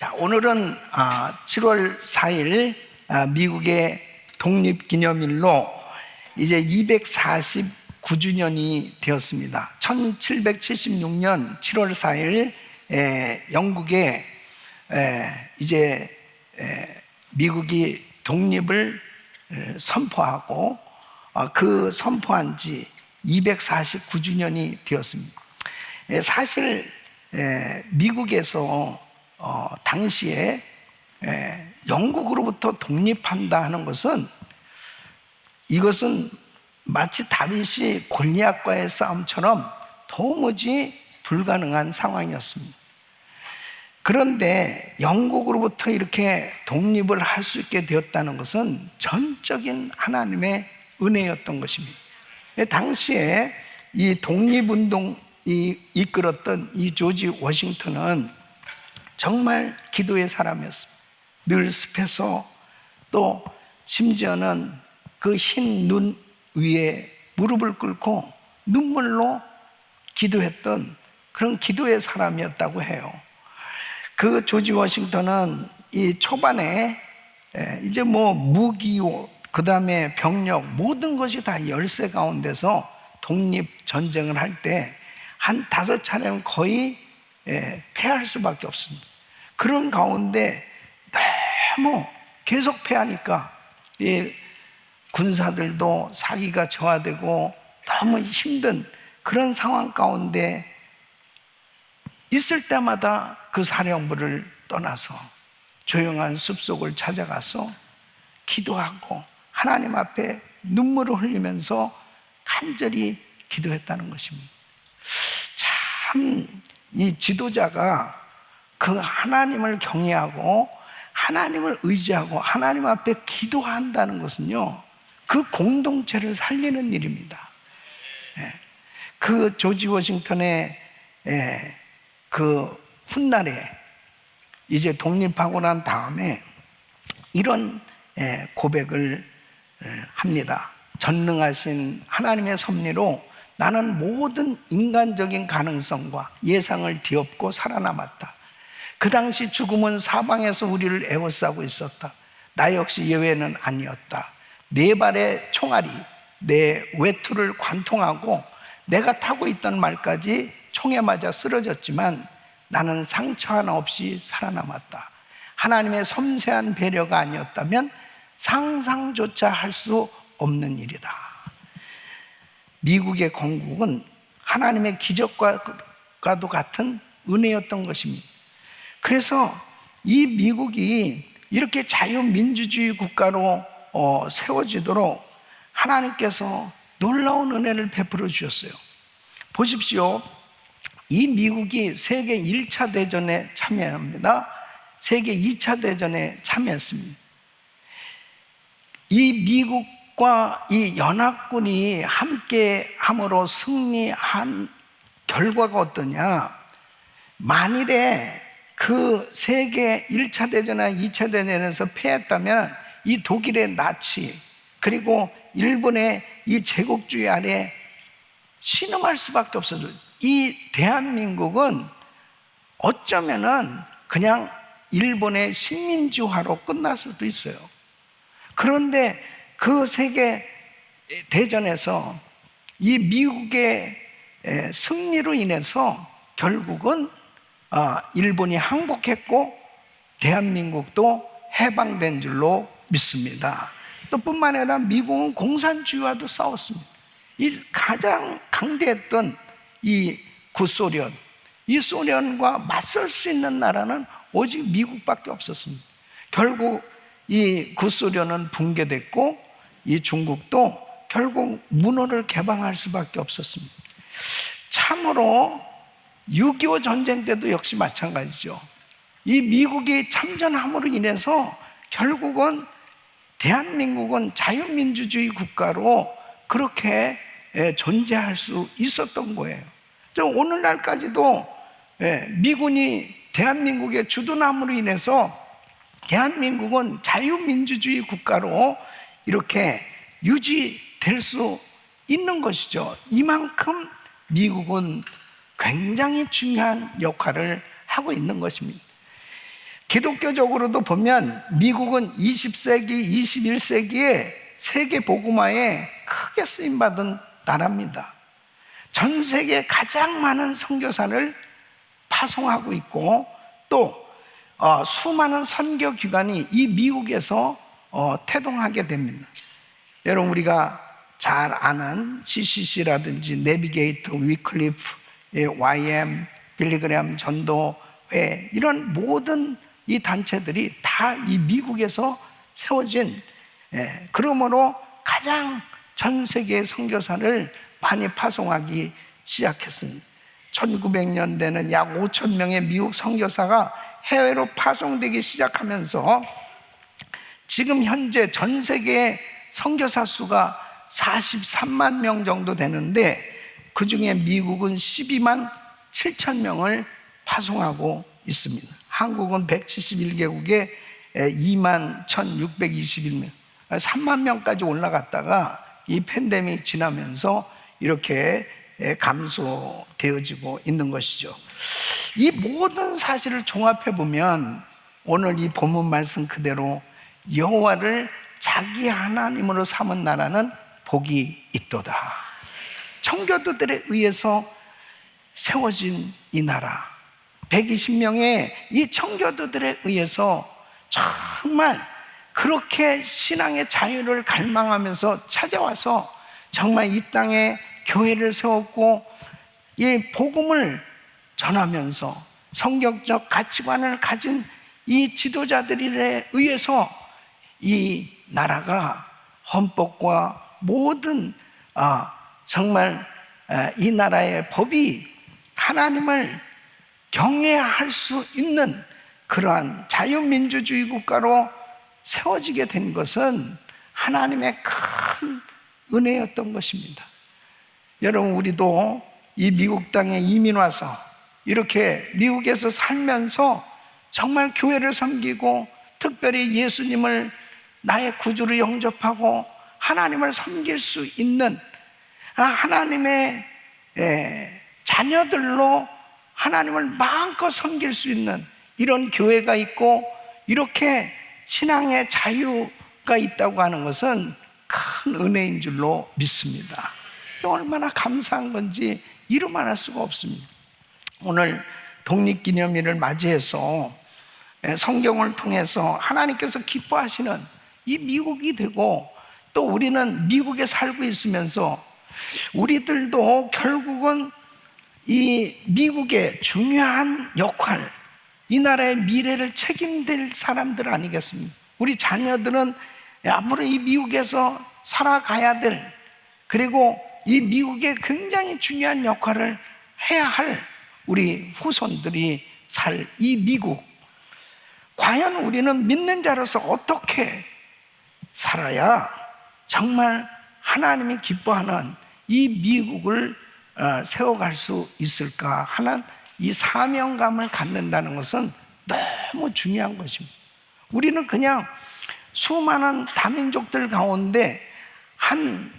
자, 오늘은 7월 4일 미국의 독립기념일로 이제 249주년이 되었습니다. 1776년 7월 4일 영국에 이제 미국이 독립을 선포하고 그 선포한 지 249주년이 되었습니다. 사실 미국에서 당시에 영국으로부터 독립한다 하는 것은 이것은 마치 다윗이 골리앗과의 싸움처럼 도무지 불가능한 상황이었습니다. 그런데 영국으로부터 이렇게 독립을 할 수 있게 되었다는 것은 전적인 하나님의 은혜였던 것입니다. 당시에 이 독립운동이 이끌었던 이 조지 워싱턴은 정말 기도의 사람이었습니다. 늘 습해서 또 심지어는 그 흰 눈 위에 무릎을 꿇고 눈물로 기도했던 그런 기도의 사람이었다고 해요. 그 조지 워싱턴은 이 초반에 이제 무기, 그 다음에 병력 모든 것이 다 열세 가운데서 독립전쟁을 할 때 한 5차례는 거의 패할 수밖에 없습니다. 그런 가운데 너무 계속 패하니까 이 군사들도 사기가 저하되고 너무 힘든 그런 상황 가운데 있을 때마다 그 사령부를 떠나서 조용한 숲속을 찾아가서 기도하고 하나님 앞에 눈물을 흘리면서 간절히 기도했다는 것입니다. 참 이 지도자가 그 하나님을 경외하고 하나님을 의지하고 하나님 앞에 기도한다는 것은요, 그 공동체를 살리는 일입니다. 그 조지 워싱턴의 그 훗날에 이제 독립하고 난 다음에 이런 고백을 합니다. 전능하신 하나님의 섭리로 나는 모든 인간적인 가능성과 예상을 뒤엎고 살아남았다. 그 당시 죽음은 사방에서 우리를 에워싸고 있었다. 나 역시 예외는 아니었다. 네 발의 총알이 내 외투를 관통하고 내가 타고 있던 말까지 총에 맞아 쓰러졌지만 나는 상처 하나 없이 살아남았다. 하나님의 섬세한 배려가 아니었다면 상상조차 할 수 없는 일이다. 미국의 건국은 하나님의 기적과도 같은 은혜였던 것입니다. 그래서 이 미국이 이렇게 자유민주주의 국가로 세워지도록 하나님께서 놀라운 은혜를 베풀어 주셨어요. 보십시오. 이 미국이 세계 1차 대전에 참여합니다. 세계 2차 대전에 참여했습니다. 이 미국과 이 연합군이 함께 함으로 승리한 결과가 어떠냐? 만일에 그 세계 1차 대전이나 2차 대전에서 패했다면 이 독일의 나치 그리고 일본의 이 제국주의 아래 신음할 수밖에 없어요. 이 대한민국은 어쩌면은 그냥 일본의 식민지화로 끝날 수도 있어요. 그런데 그 세계 대전에서 이 미국의 승리로 인해서 결국은 일본이 항복했고 대한민국도 해방된 줄로 믿습니다. 또 뿐만 아니라 미국은 공산주의와도 싸웠습니다. 이 가장 강대했던 이 구소련, 이 소련과 맞설 수 있는 나라는 오직 미국밖에 없었습니다. 결국 이 구소련은 붕괴됐고 이 중국도 결국 문호를 개방할 수밖에 없었습니다. 참으로 6.25 전쟁 때도 역시 마찬가지죠. 이 미국이 참전함으로 인해서 결국은 대한민국은 자유민주주의 국가로 그렇게 존재할 수 있었던 거예요. 오늘날까지도 미군이 대한민국에 주둔함으로 인해서 대한민국은 자유민주주의 국가로 이렇게 유지될 수 있는 것이죠. 이만큼 미국은 굉장히 중요한 역할을 하고 있는 것입니다. 기독교적으로도 보면 미국은 20세기, 21세기에 세계 복음화에 크게 쓰임받은 나라입니다. 전 세계에 가장 많은 선교사를 파송하고 있고 또 수많은 선교 기관이 이 미국에서 태동하게 됩니다. 여러분, 우리가 잘 아는 CCC라든지 내비게이터, 위클리프, YM, 빌리그램 전도회, 이런 모든 이 단체들이 다 이 미국에서 세워진, 그러므로 가장 전 세계 선교사를 많이 파송하기 시작했습니다. 1900년대는 약 5천 명의 미국 선교사가 해외로 파송되기 시작하면서 지금 현재 전 세계 선교사 수가 43만 명 정도 되는데 그 중에 미국은 12만 7천 명을 파송하고 있습니다. 한국은 171개국에 2만 1,621명, 3만 명까지 올라갔다가 이 팬데믹 지나면서 이렇게 감소되어지고 있는 것이죠. 이 모든 사실을 종합해 보면 오늘 이 본문 말씀 그대로 여호와를 자기 하나님으로 삼은 나라는 복이 있도다. 청교도들에 의해서 세워진 이 나라, 120명의 이 청교도들에 의해서 정말 그렇게 신앙의 자유를 갈망하면서 찾아와서 정말 이 땅에 교회를 세웠고 이 복음을 전하면서 성경적 가치관을 가진 이 지도자들에 의해서 이 나라가 헌법과 모든 정말 이 나라의 법이 하나님을 경외할 수 있는 그러한 자유민주주의 국가로 세워지게 된 것은 하나님의 큰 은혜였던 것입니다. 여러분, 우리도 이 미국 땅에 이민 와서 이렇게 미국에서 살면서 정말 교회를 섬기고 특별히 예수님을 나의 구주로 영접하고 하나님을 섬길 수 있는 하나님의 자녀들로 하나님을 마음껏 섬길 수 있는 이런 교회가 있고 이렇게 신앙의 자유가 있다고 하는 것은 큰 은혜인 줄로 믿습니다. 얼마나 감사한 건지 이루 말할 수가 없습니다. 오늘 독립기념일을 맞이해서 성경을 통해서 하나님께서 기뻐하시는 이 미국이 되고 또 우리는 미국에 살고 있으면서 우리들도 결국은 이 미국의 중요한 역할, 이 나라의 미래를 책임질 사람들 아니겠습니까? 우리 자녀들은 앞으로 이 미국에서 살아가야 될, 그리고 이 미국의 굉장히 중요한 역할을 해야 할 우리 후손들이 살 이 미국, 과연 우리는 믿는 자로서 어떻게 살아야 정말 하나님이 기뻐하는 이 미국을 세워갈 수 있을까 하는 이 사명감을 갖는다는 것은 너무 중요한 것입니다. 우리는 그냥 수많은 다민족들 가운데 한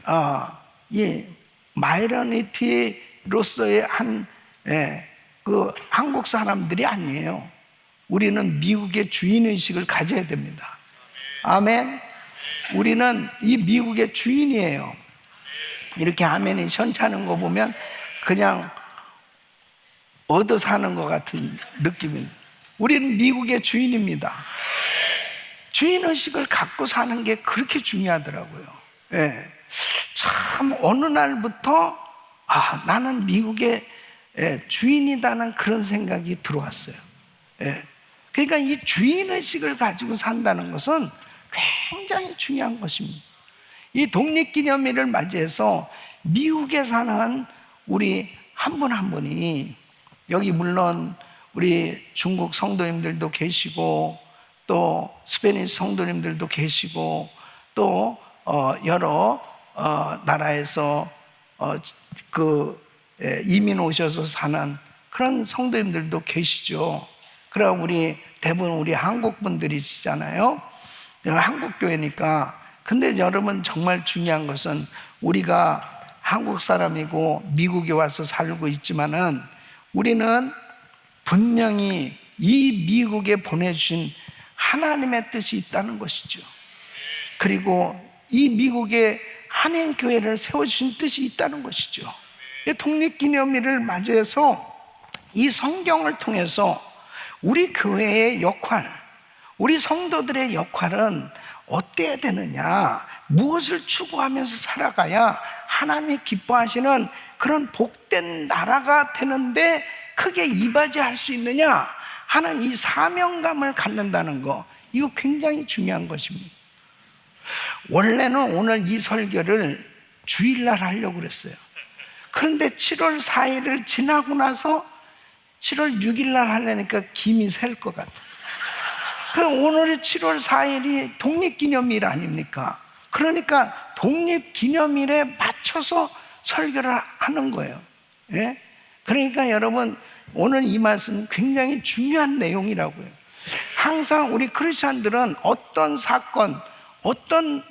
마이너리티로서의 그 한국 사람들이 아니에요. 우리는 미국의 주인의식을 가져야 됩니다. 아멘. 우리는 이 미국의 주인이에요. 이렇게 아멘이 현찮은 거 보면 그냥 얻어 사는 것 같은 느낌입니다. 우리는 미국의 주인입니다. 주인의식을 갖고 사는 게 그렇게 중요하더라고요. 참 어느 날부터 나는 미국의 주인이다는 그런 생각이 들어왔어요. 그러니까 이 주인의식을 가지고 산다는 것은 굉장히 중요한 것입니다. 이 독립기념일을 맞이해서 미국에 사는 우리 한 분 한 분이, 여기 물론 우리 중국 성도님들도 계시고 또 스페니시 성도님들도 계시고 또 여러 나라에서 이민 오셔서 사는 그런 성도님들도 계시죠. 그럼 우리 대부분 우리 한국 분들이시잖아요. 한국 교회니까. 근데 여러분, 정말 중요한 것은 우리가 한국 사람이고 미국에 와서 살고 있지만은 우리는 분명히 이 미국에 보내주신 하나님의 뜻이 있다는 것이죠. 그리고 이 미국에 한인교회를 세워주신 뜻이 있다는 것이죠. 독립기념일을 맞이해서 이 성경을 통해서 우리 교회의 역할, 우리 성도들의 역할은 어때야 되느냐, 무엇을 추구하면서 살아가야 하나님이 기뻐하시는 그런 복된 나라가 되는데 크게 이바지할 수 있느냐 하는 이 사명감을 갖는다는 거, 이거 굉장히 중요한 것입니다. 원래는 오늘 이 설교를 주일날 하려고 그랬어요. 그런데 7월 4일을 지나고 나서 7월 6일날 하려니까 김이 셀 것 같아요. 오늘이 7월 4일이 독립기념일 아닙니까? 그러니까 독립기념일에 맞춰서 설교를 하는 거예요. 예? 그러니까 여러분, 오늘 이 말씀 굉장히 중요한 내용이라고요. 항상 우리 크리스찬들은 어떤 사건, 어떤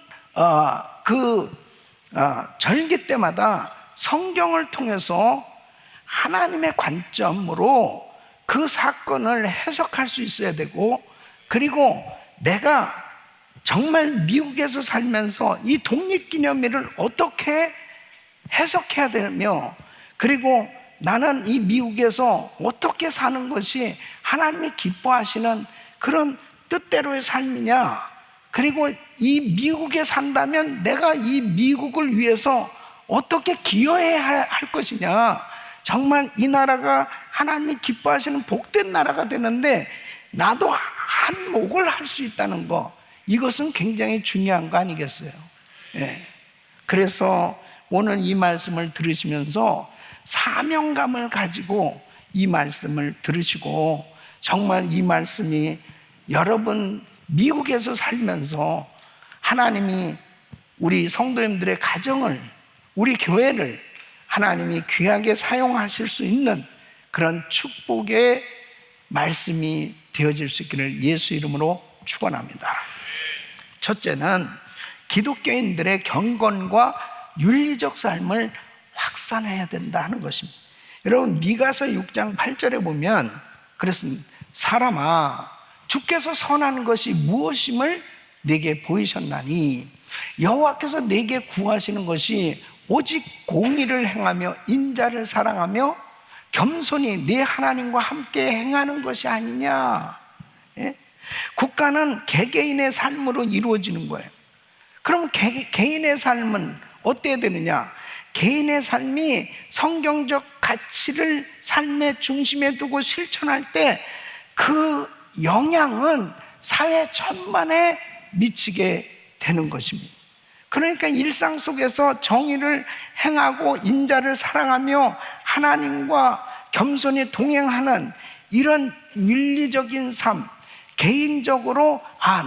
절기 때마다 성경을 통해서 하나님의 관점으로 그 사건을 해석할 수 있어야 되고, 그리고 내가 정말 미국에서 살면서 이 독립기념일을 어떻게 해석해야 되며, 그리고 나는 이 미국에서 어떻게 사는 것이 하나님이 기뻐하시는 그런 뜻대로의 삶이냐, 그리고 이 미국에 산다면 내가 이 미국을 위해서 어떻게 기여해야 할 것이냐, 정말 이 나라가 하나님이 기뻐하시는 복된 나라가 되는데 나도 한몫을 할 수 있다는 거, 이것은 굉장히 중요한 거 아니겠어요? 예. 그래서 오늘 이 말씀을 들으시면서 사명감을 가지고 이 말씀을 들으시고, 정말 이 말씀이 여러분 미국에서 살면서 하나님이 우리 성도님들의 가정을, 우리 교회를 하나님이 귀하게 사용하실 수 있는 그런 축복의 말씀이 되어질 수 있기를 예수 이름으로 축원합니다. 첫째는 기독교인들의 경건과 윤리적 삶을 확산해야 된다는 것입니다. 여러분, 미가서 6장 8절에 보면 그렇습니다. 사람아, 주께서 선한 것이 무엇임을 내게 보이셨나니 여호와께서 내게 구하시는 것이 오직 공의를 행하며 인자를 사랑하며 겸손히 네 하나님과 함께 행하는 것이 아니냐. 예? 국가는 개개인의 삶으로 이루어지는 거예요. 그럼 개인의 삶은 어때야 되느냐? 개인의 삶이 성경적 가치를 삶의 중심에 두고 실천할 때 그 영향은 사회 전반에 미치게 되는 것입니다. 그러니까 일상 속에서 정의를 행하고 인자를 사랑하며 하나님과 겸손히 동행하는 이런 윤리적인 삶, 개인적으로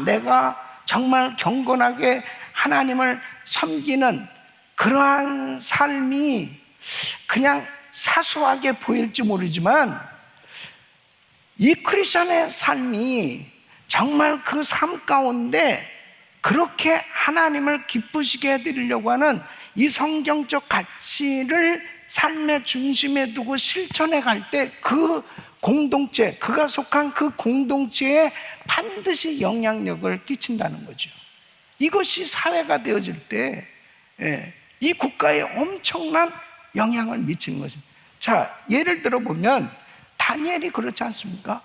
내가 정말 경건하게 하나님을 섬기는 그러한 삶이 그냥 사소하게 보일지 모르지만, 이 크리스천의 삶이 정말 그 삶 가운데 그렇게 하나님을 기쁘시게 해드리려고 하는 이 성경적 가치를 삶의 중심에 두고 실천해 갈 때 그 공동체, 그가 속한 그 공동체에 반드시 영향력을 끼친다는 거죠. 이것이 사회가 되어질 때 이 국가에 엄청난 영향을 미치는 것입니다. 자, 예를 들어 보면 다니엘이 그렇지 않습니까?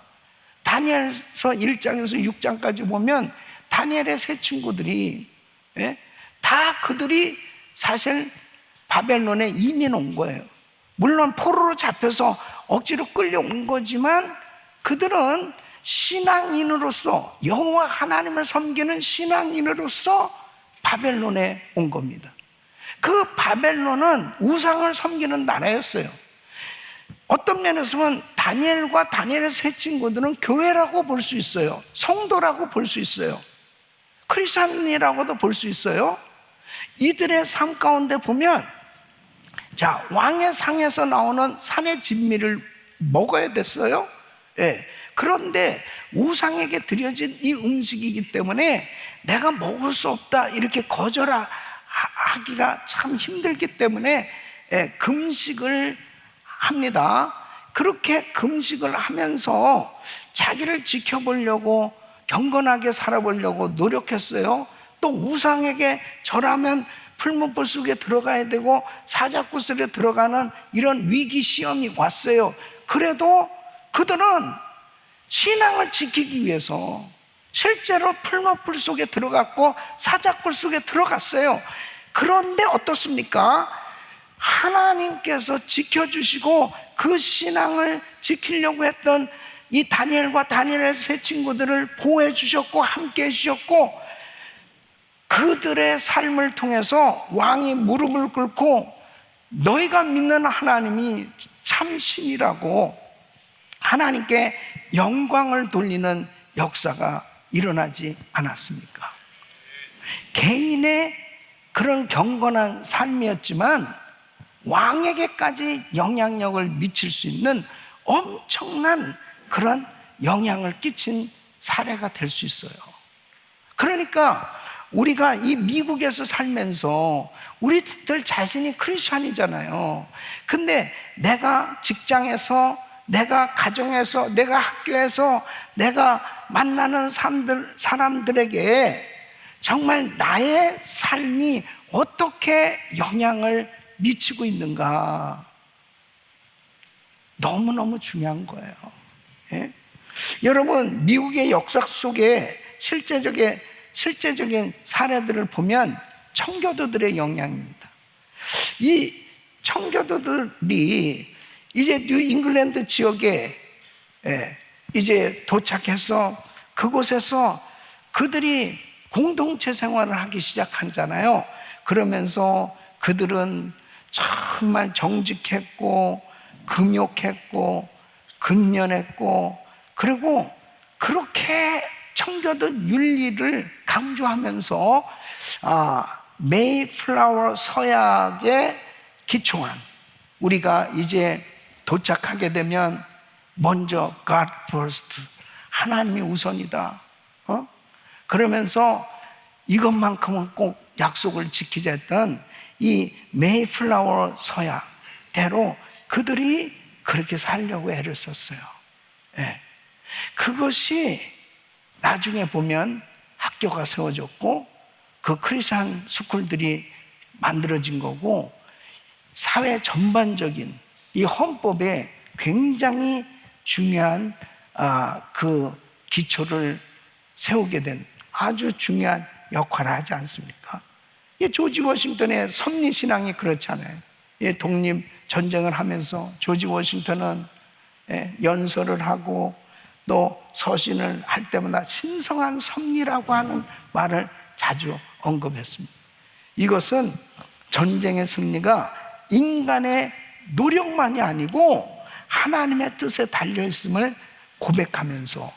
다니엘서 1장에서 6장까지 보면 다니엘의 세 친구들이 다 그들이 사실 바벨론에 이민 온 거예요. 물론 포로로 잡혀서 억지로 끌려온 거지만 그들은 신앙인으로서, 여호와 하나님을 섬기는 신앙인으로서 바벨론에 온 겁니다. 그 바벨론은 우상을 섬기는 나라였어요. 어떤 면에서는 다니엘과 다니엘의 세 친구들은 교회라고 볼 수 있어요. 성도라고 볼 수 있어요. 크리스찬이라고도 볼 수 있어요. 이들의 삶 가운데 보면, 자, 왕의 상에서 나오는 산의 진미를 먹어야 됐어요. 그런데 우상에게 드려진 이 음식이기 때문에 내가 먹을 수 없다 이렇게 거절하기가 참 힘들기 때문에 금식을 합니다. 그렇게 금식을 하면서 자기를 지켜보려고 경건하게 살아보려고 노력했어요. 또 우상에게 절하면 풀문불 속에 들어가야 되고 사자굴술에 들어가는 이런 위기 시험이 왔어요. 그래도 그들은 신앙을 지키기 위해서 실제로 풀문불 속에 들어갔고 사자굴 속에 들어갔어요. 그런데 어떻습니까? 하나님께서 지켜주시고 그 신앙을 지키려고 했던 이 다니엘과 다니엘의 세 친구들을 보호해 주셨고 함께 해주셨고, 그들의 삶을 통해서 왕이 무릎을 꿇고 너희가 믿는 하나님이 참신이라고 하나님께 영광을 돌리는 역사가 일어나지 않았습니까? 개인의 그런 경건한 삶이었지만 왕에게까지 영향력을 미칠 수 있는 엄청난 그런 영향을 끼친 사례가 될 수 있어요. 그러니까 우리가 이 미국에서 살면서 우리들 자신이 크리스찬이잖아요. 근데 내가 직장에서, 내가 가정에서, 내가 학교에서, 내가 만나는 사람들에게 정말 나의 삶이 어떻게 영향을 미치고 있는가, 너무너무 중요한 거예요. 예? 여러분, 미국의 역사 속에 실제적인 사례들을 보면 청교도들의 영향입니다. 이 청교도들이 이제 뉴 잉글랜드 지역에 이제 도착해서 그곳에서 그들이 공동체 생활을 하기 시작하잖아요. 그러면서 그들은 정말 정직했고 금욕했고 근면했고, 그리고 그렇게 청교도 윤리를 강조하면서 메이플라워 서약에 기초한, 우리가 이제 도착하게 되면 먼저 God first, 하나님이 우선이다, 그러면서 이것만큼은 꼭 약속을 지키자 했던 이 메이플라워 서약대로 그들이 그렇게 살려고 애를 썼어요. 예. 그것이 나중에 보면 학교가 세워졌고 그 크리스천 스쿨들이 만들어진 거고, 사회 전반적인 이 헌법에 굉장히 중요한 그 기초를 세우게 된 아주 중요한 역할을 하지 않습니까? 조지 워싱턴의 섭리신앙이 그렇잖아요. 독립 전쟁을 하면서 조지 워싱턴은 연설을 하고 또 서신을 할 때마다 신성한 섭리라고 하는 말을 자주 언급했습니다. 이것은 전쟁의 승리가 인간의 노력만이 아니고 하나님의 뜻에 달려있음을 고백하면서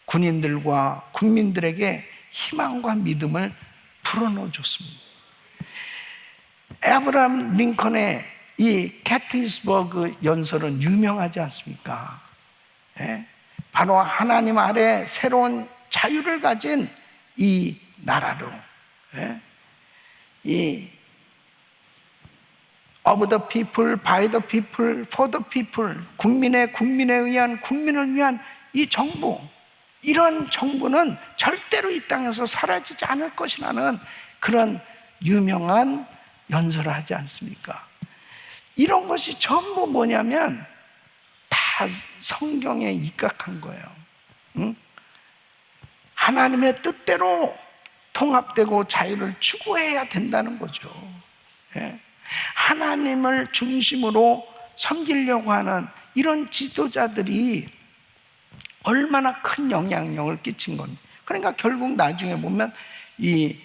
군인들과 국민들에게 희망과 믿음을 불어넣어 줬습니다. 에브라함 링컨의 이 게티스버그 연설은 유명하지 않습니까? 바로 하나님 아래 새로운 자유를 가진 이 나라로, 이 of the people, by the people, for the people, 국민을 위한 이 정부, 이런 정부는 절대로 이 땅에서 사라지지 않을 것이라는 그런 유명한 연설을 하지 않습니까? 이런 것이 전부 뭐냐면 다 성경에 입각한 거예요. 응? 하나님의 뜻대로 통합되고 자유를 추구해야 된다는 거죠. 하나님을 중심으로 섬기려고 하는 이런 지도자들이 얼마나 큰 영향력을 끼친 겁니다. 그러니까 결국 나중에 보면 이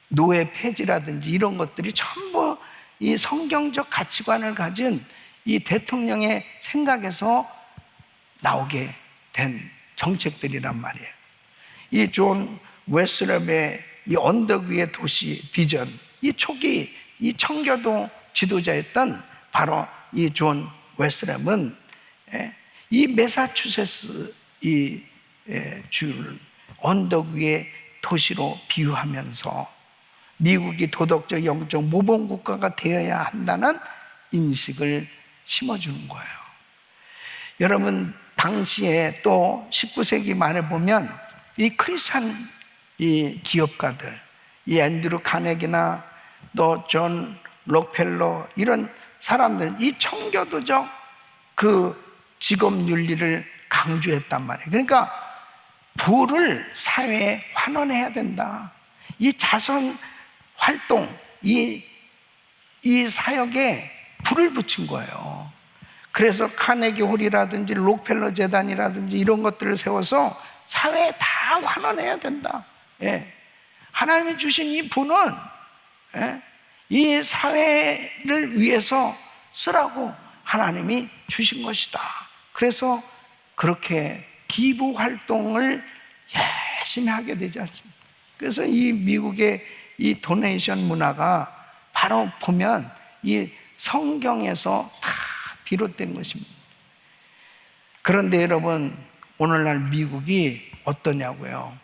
노예 폐지라든지 이런 것들이 전부 이 성경적 가치관을 가진 이 대통령의 생각에서 나오게 된 정책들이란 말이에요. 이 존 웨스럽의 이 언덕 위의 도시 비전, 이 초기 이 청교도 지도자였던 바로 이 존 웨스럽은 이 매사추세츠 이 주를 언덕 위의 도시로 비유하면서 미국이 도덕적 영적 모범 국가가 되어야 한다는 인식을 심어주는 거예요. 여러분 당시에 또 19세기 말에 보면 이 크리스찬 이 기업가들, 이 앤드류 카네기나 또 존 록펠러 이런 사람들, 이 청교도적 그 직업 윤리를 강조했단 말이에요. 그러니까 부를 사회에 환원해야 된다. 이 자선 활동, 이 사역에 불을 붙인 거예요. 그래서 카네기 홀이라든지 록펠러 재단이라든지 이런 것들을 세워서 사회에 다 환원해야 된다. 예. 하나님이 주신 이 부는 이 사회를 위해서 쓰라고 하나님이 주신 것이다. 그래서 그렇게 기부 활동을 열심히 하게 되지 않습니까? 그래서 이 미국의 이 도네이션 문화가 바로 보면 이 성경에서 다 비롯된 것입니다. 그런데 여러분, 오늘날 미국이 어떠냐고요?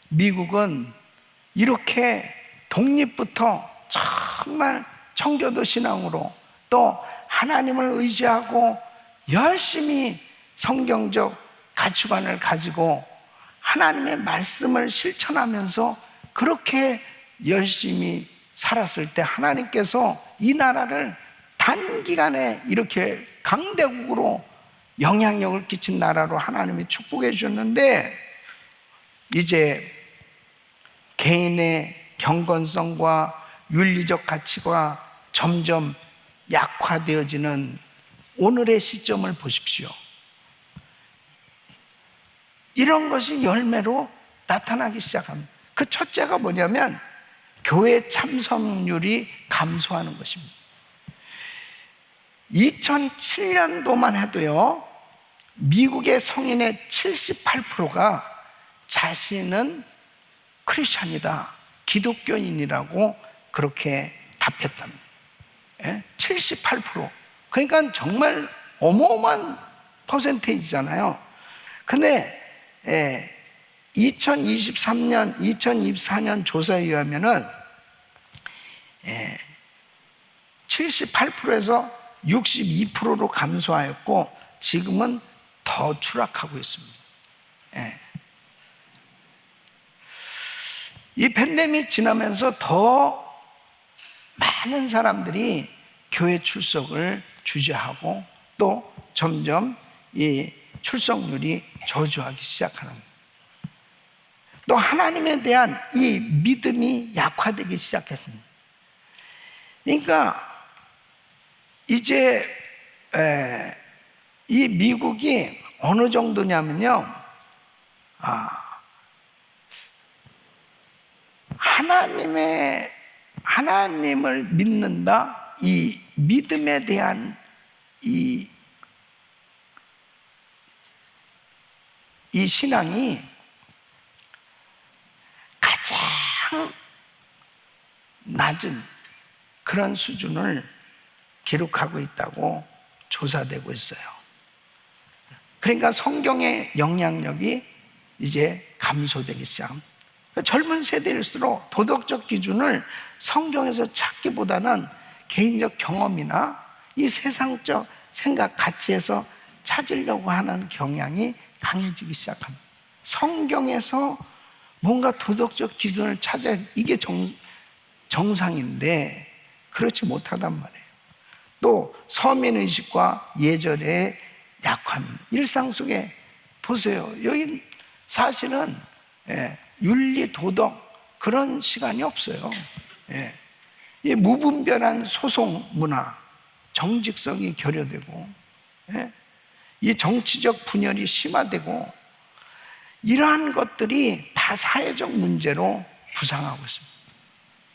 미국은 이렇게 독립부터 정말 청교도 신앙으로 또 하나님을 의지하고 열심히 성경적 가치관을 가지고 하나님의 말씀을 실천하면서 그렇게 열심히 살았을 때 하나님께서 이 나라를 단기간에 이렇게 강대국으로 영향력을 끼친 나라로 하나님이 축복해 주셨는데, 이제 개인의 경건성과 윤리적 가치가 점점 약화되어지는 오늘의 시점을 보십시오. 이런 것이 열매로 나타나기 시작합니다. 그 첫째가 뭐냐면 교회 참석률이 감소하는 것입니다. 2007년도만 해도요, 미국의 성인의 78%가 자신은 크리스찬이다, 기독교인이라고 그렇게 답했답니다. 78%. 그러니까 정말 어마어마한 퍼센테이지잖아요. 근데 2023년, 2024년 조사에 의하면은 78%에서 62%로 감소하였고 지금은 더 추락하고 있습니다. 이 팬데믹 지나면서 더 많은 사람들이 교회 출석을 주저하고 또 점점 이 출석률이 저조하기 시작하는, 또 하나님에 대한 이 믿음이 약화되기 시작했습니다. 그러니까 이제 이 미국이 어느 정도냐면요, 하나님을 믿는다, 이 믿음에 대한 이 신앙이 가장 낮은 그런 수준을 기록하고 있다고 조사되고 있어요. 그러니까 성경의 영향력이 이제 감소되기 시작합니다. 젊은 세대일수록 도덕적 기준을 성경에서 찾기보다는 개인적 경험이나 이 세상적 생각, 가치에서 찾으려고 하는 경향이 강해지기 시작합니다. 성경에서 뭔가 도덕적 기준을 찾아, 이게 정상인데 그렇지 못하단 말이에요. 또 서민의식과 예절의 약함, 일상 속에 보세요. 여기 사실은 윤리, 도덕 그런 시간이 없어요. 이 무분별한 소송 문화, 정직성이 결여되고 이 정치적 분열이 심화되고, 이러한 것들이 다 사회적 문제로 부상하고 있습니다.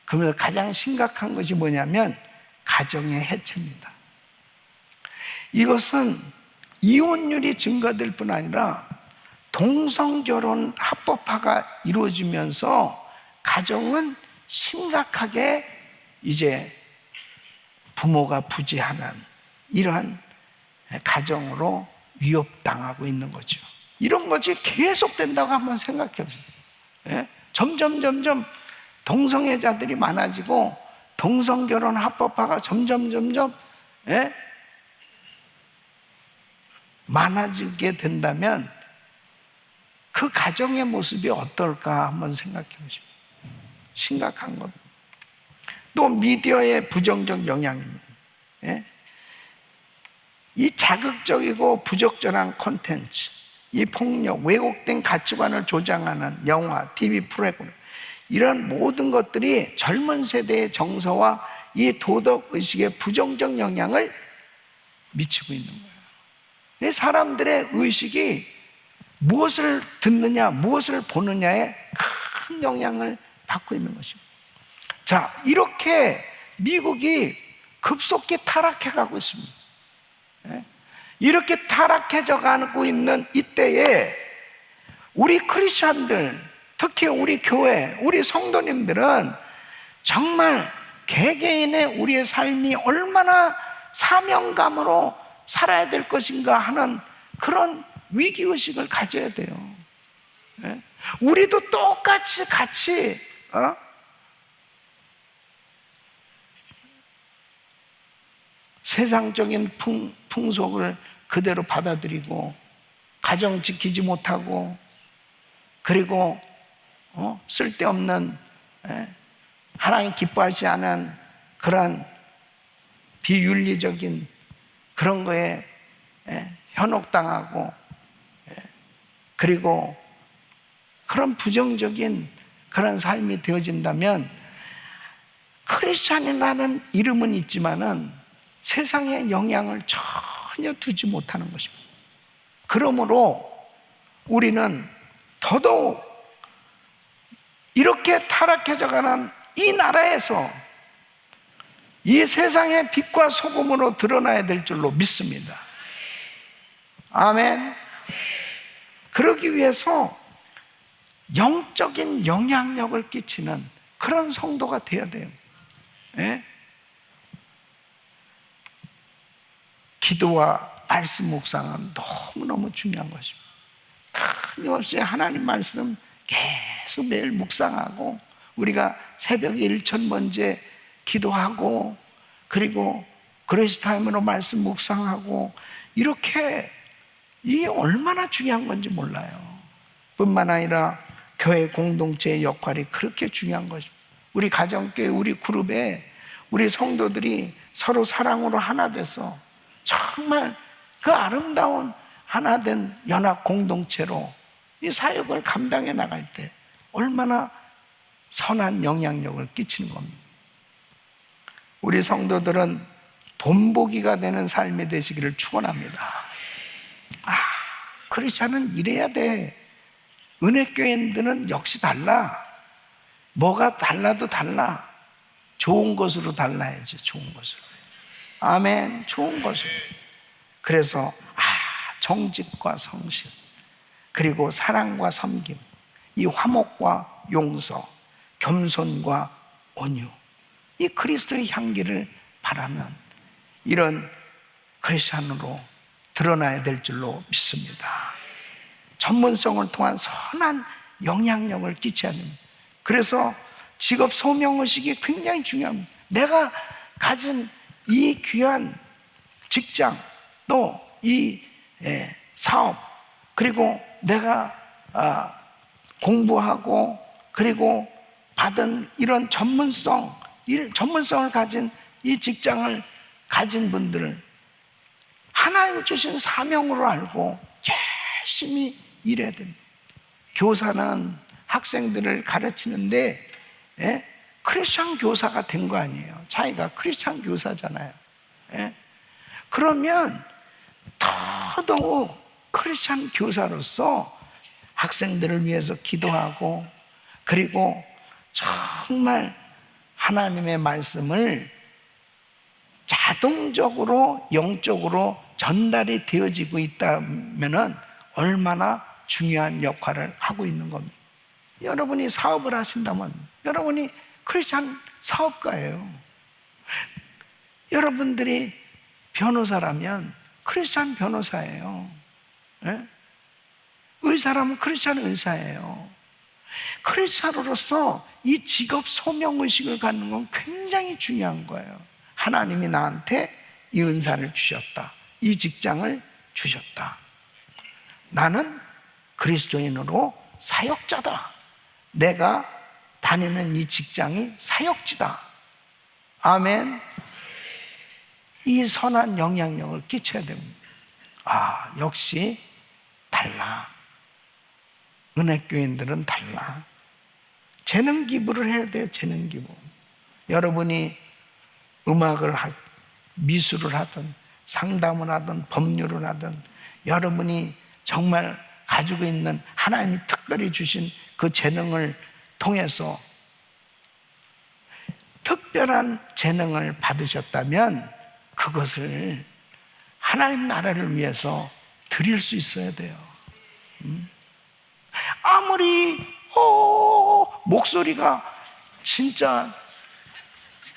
그러면서 가장 심각한 것이 뭐냐면 가정의 해체입니다. 이것은 이혼율이 증가될 뿐 아니라 동성결혼 합법화가 이루어지면서 가정은 심각하게 이제 부모가 부재하는 이러한 가정으로 위협당하고 있는 거죠. 이런 것이 계속된다고 한번 생각해 보세요. 점점 동성애자들이 많아지고 동성결혼 합법화가 점점 많아지게 된다면 그 가정의 모습이 어떨까 한번 생각해 보시면 심각한 겁니다. 또 미디어의 부정적 영향입니다. 예? 이 자극적이고 부적절한 콘텐츠, 이 폭력, 왜곡된 가치관을 조장하는 영화, TV 프로그램, 이런 모든 것들이 젊은 세대의 정서와 이 도덕의식에 부정적 영향을 미치고 있는 거예요. 사람들의 의식이 무엇을 듣느냐, 무엇을 보느냐에 큰 영향을 받고 있는 것입니다. 자, 이렇게 미국이 급속히 타락해 가고 있습니다. 이렇게 타락해져 가고 있는 이때에 우리 크리스천들, 특히 우리 교회, 우리 성도님들은 정말 개개인의 우리의 삶이 얼마나 사명감으로 살아야 될 것인가 하는 그런 위기의식을 가져야 돼요. 우리도 똑같이 같이 세상적인 풍속을 그대로 받아들이고 가정 지키지 못하고 그리고 쓸데없는 하나님 기뻐하지 않은 그런 비윤리적인 그런 거에 현혹당하고 그리고 그런 부정적인 그런 삶이 되어진다면 크리스찬이라는 이름은 있지만은 세상에 영향을 전혀 두지 못하는 것입니다. 그러므로 우리는 더더욱 이렇게 타락해져 가는 이 나라에서 이 세상의 빛과 소금으로 드러나야 될 줄로 믿습니다. 아멘. 그러기 위해서 영적인 영향력을 끼치는 그런 성도가 되어야 돼요. 기도와 말씀 묵상은 너무너무 중요한 것입니다. 끊임없이 하나님 말씀 계속 매일 묵상하고 우리가 새벽에 1000번째 기도하고 그리고 그레이스 타임으로 말씀 묵상하고 이렇게 이게 얼마나 중요한 건지 몰라요. 뿐만 아니라 교회 공동체의 역할이 그렇게 중요한 것입니다. 우리 가정교회, 우리 그룹에 우리 성도들이 서로 사랑으로 하나 돼서 정말 그 아름다운 하나된 연합 공동체로 이 사역을 감당해 나갈 때 얼마나 선한 영향력을 끼치는 겁니다. 우리 성도들은 본보기가 되는 삶이 되시기를 축원합니다. 크리스찬은 이래야 돼. 은혜교회들은 역시 달라. 뭐가 달라도 달라. 좋은 것으로 달라야지. 좋은 것으로. 아멘. 좋은 것으로. 그래서 정직과 성실 그리고 사랑과 섬김, 이 화목과 용서, 겸손과 온유, 이 그리스도의 향기를 바라는 이런 크리스찬으로 드러나야 될 줄로 믿습니다. 전문성을 통한 선한 영향력을 끼쳐야 됩니다. 그래서 직업 소명의식이 굉장히 중요합니다. 내가 가진 이 귀한 직장, 또 이 사업, 그리고 내가 공부하고 그리고 받은 이런 전문성을 가진 이 직장을 가진 분들을 하나님 주신 사명으로 알고 열심히 일해야 됩니다. 교사는 학생들을 가르치는데 크리스찬 교사가 된 거 아니에요. 자기가 크리스찬 교사잖아요. 그러면 더더욱 크리스찬 교사로서 학생들을 위해서 기도하고 그리고 정말 하나님의 말씀을 자동적으로 영적으로 전달이 되어지고 있다면 얼마나 중요한 역할을 하고 있는 겁니다. 여러분이 사업을 하신다면 여러분이 크리스찬 사업가예요. 여러분들이 변호사라면 크리스찬 변호사예요. 의사라면 크리스찬 의사예요. 크리스찬으로서 이 직업 소명의식을 갖는 건 굉장히 중요한 거예요. 하나님이 나한테 이 은사를 주셨다. 이 직장을 주셨다. 나는 그리스도인으로 사역자다. 내가 다니는 이 직장이 사역지다. 아멘. 이 선한 영향력을 끼쳐야 됩니다. 역시 달라. 은혜교인들은 달라. 재능 기부를 해야 돼요. 재능 기부. 여러분이 음악을 미술을 하든 상담을 하든 법률을 하든 여러분이 정말 가지고 있는 하나님이 특별히 주신 그 재능을 통해서 특별한 재능을 받으셨다면 그것을 하나님 나라를 위해서 드릴 수 있어야 돼요. 아무리 목소리가 진짜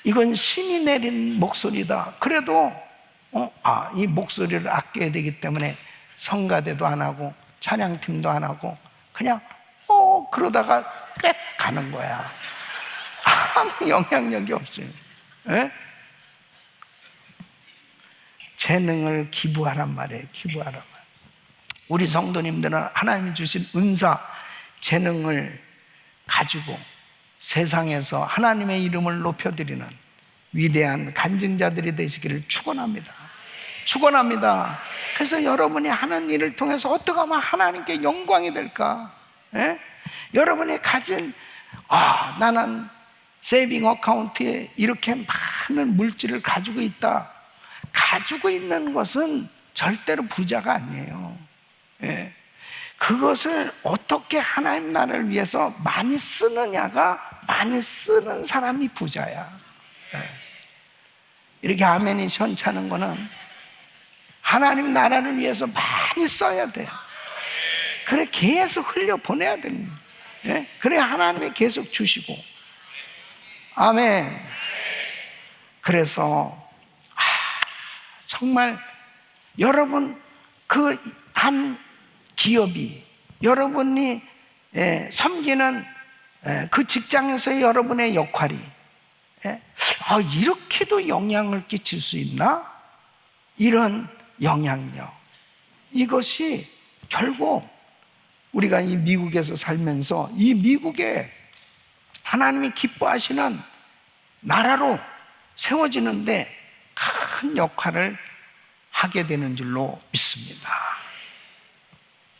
이건 신이 내린 목소리다. 그래도 이 목소리를 아껴야 되기 때문에 성가대도 안 하고 찬양팀도 안 하고 그냥 그러다가 꽥 가는 거야. 아무 영향력이 없어요. 에? 재능을 기부하란 말이에요. 기부하란 말. 우리 성도님들은 하나님이 주신 은사, 재능을 가지고 세상에서 하나님의 이름을 높여드리는 위대한 간증자들이 되시기를 축원합니다. 축원합니다. 그래서 여러분이 하는 일을 통해서 어떻게 하면 하나님께 영광이 될까? 에? 여러분이 가진 나는 세이빙 어카운트에 이렇게 많은 물질을 가지고 있다. 가지고 있는 것은 절대로 부자가 아니에요. 예. 그것을 어떻게 하나님 나라를 위해서 많이 쓰느냐가, 많이 쓰는 사람이 부자야. 예. 이렇게 아멘이 시원찮은 거는 하나님 나라를 위해서 많이 써야 돼요. 그래 계속 흘려보내야 됩니다. 예? 그래 하나님이 계속 주시고. 아멘. 그래서 정말 여러분 그 한 기업이 여러분이 섬기는 그 직장에서의 여러분의 역할이 이렇게도 영향을 끼칠 수 있나? 이런 영향력, 이것이 결국 우리가 이 미국에서 살면서 이 미국에 하나님이 기뻐하시는 나라로 세워지는데 큰 역할을 하게 되는 줄로 믿습니다.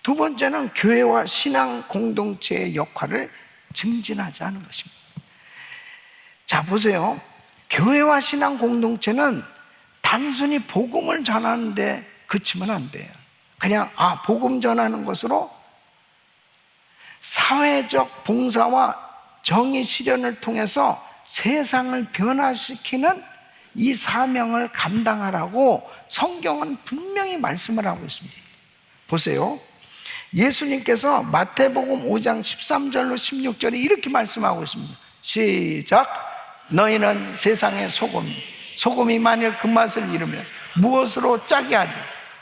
두 번째는 교회와 신앙 공동체의 역할을 증진하지 않은 것입니다. 자, 보세요. 교회와 신앙 공동체는 단순히 복음을 전하는데 그치면 안 돼요. 그냥 복음 전하는 것으로 사회적 봉사와 정의 실현을 통해서 세상을 변화시키는 이 사명을 감당하라고 성경은 분명히 말씀을 하고 있습니다. 보세요. 예수님께서 마태복음 5장 13절로 16절에 이렇게 말씀하고 있습니다. 시작. 너희는 세상의 소금이 만일 그 맛을 잃으면 무엇으로 짜게 하리?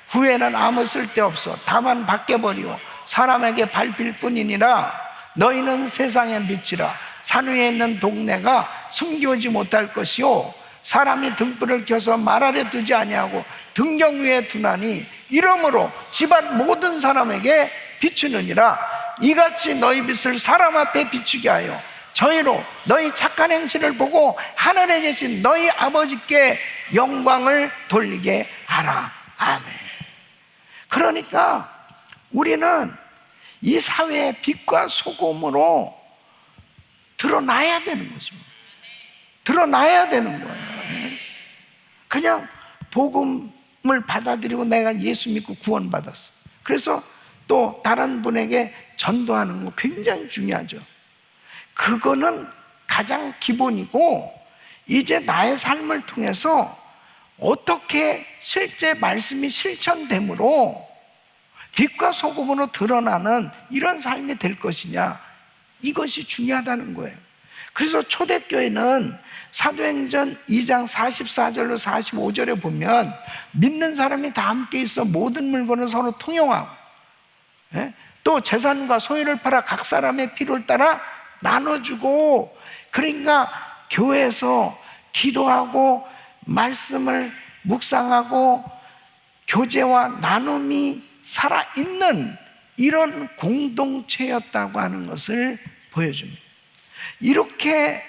후에는 아무 쓸데없어 다만 밖에버리고 사람에게 밟힐 뿐이니라. 너희는 세상의 빛이라. 산 위에 있는 동네가 숨겨오지 못할 것이요 사람이 등불을 켜서 말 아래 두지 아니하고 등경 위에 두나니 이러므로 집안 모든 사람에게 비추느니라. 이같이 너희 빛을 사람 앞에 비추게 하여 저희로 너희 착한 행실을 보고 하늘에 계신 너희 아버지께 영광을 돌리게 하라. 아멘. 그러니까 우리는 이 사회의 빛과 소금으로 드러나야 되는 것입니다. 드러나야 되는 거예요. 그냥 복음을 받아들이고 내가 예수 믿고 구원받았어. 그래서 또 다른 분에게 전도하는 거 굉장히 중요하죠. 그거는 가장 기본이고, 이제 나의 삶을 통해서 어떻게 실제 말씀이 실천됨으로 빛과 소금으로 드러나는 이런 삶이 될 것이냐, 이것이 중요하다는 거예요. 그래서 초대교회는 사도행전 2장 44절로 45절에 보면 믿는 사람이 다 함께 있어 모든 물건을 서로 통용하고 또 재산과 소유를 팔아 각 사람의 필요를 따라 나눠주고, 그러니까 교회에서 기도하고 말씀을 묵상하고 교제와 나눔이 살아있는 이런 공동체였다고 하는 것을 보여줍니다. 이렇게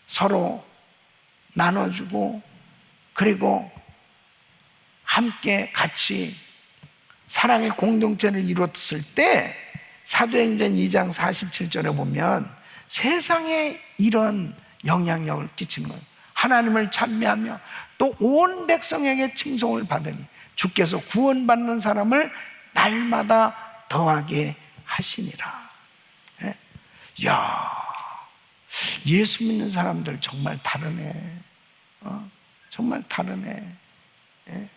서로 나눠주고 그리고 함께 같이 사랑의 공동체를 이뤘을 때 사도행전 2장 47절에 보면 세상에 이런 영향력을 끼치는 거예요. 하나님을 찬미하며 또 온 백성에게 칭송을 받으니 주께서 구원받는 사람을 날마다 더하게 하시니라. 예? 야, 예수 믿는 사람들 정말 다르네. 정말 다르네. 예?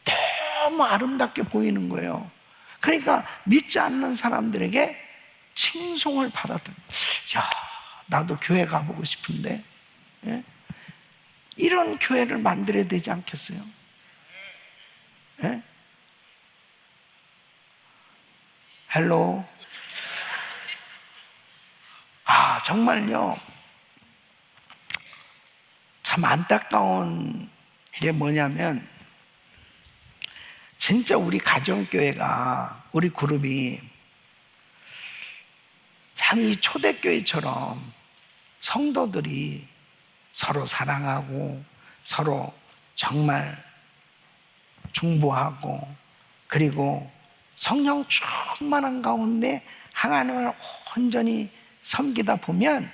너무 아름답게 보이는 거예요. 그러니까 믿지 않는 사람들에게 칭송을 받았던. 야, 나도 교회 가보고 싶은데. 예? 이런 교회를 만들어야 되지 않겠어요? 예? 헬로. 아, 정말요. 참 안타까운 게 뭐냐면 진짜 우리 가정교회가, 우리 그룹이 참 이 초대교회처럼 성도들이 서로 사랑하고 서로 정말 중보하고 그리고 성령 충만한 가운데 하나님을 온전히 섬기다 보면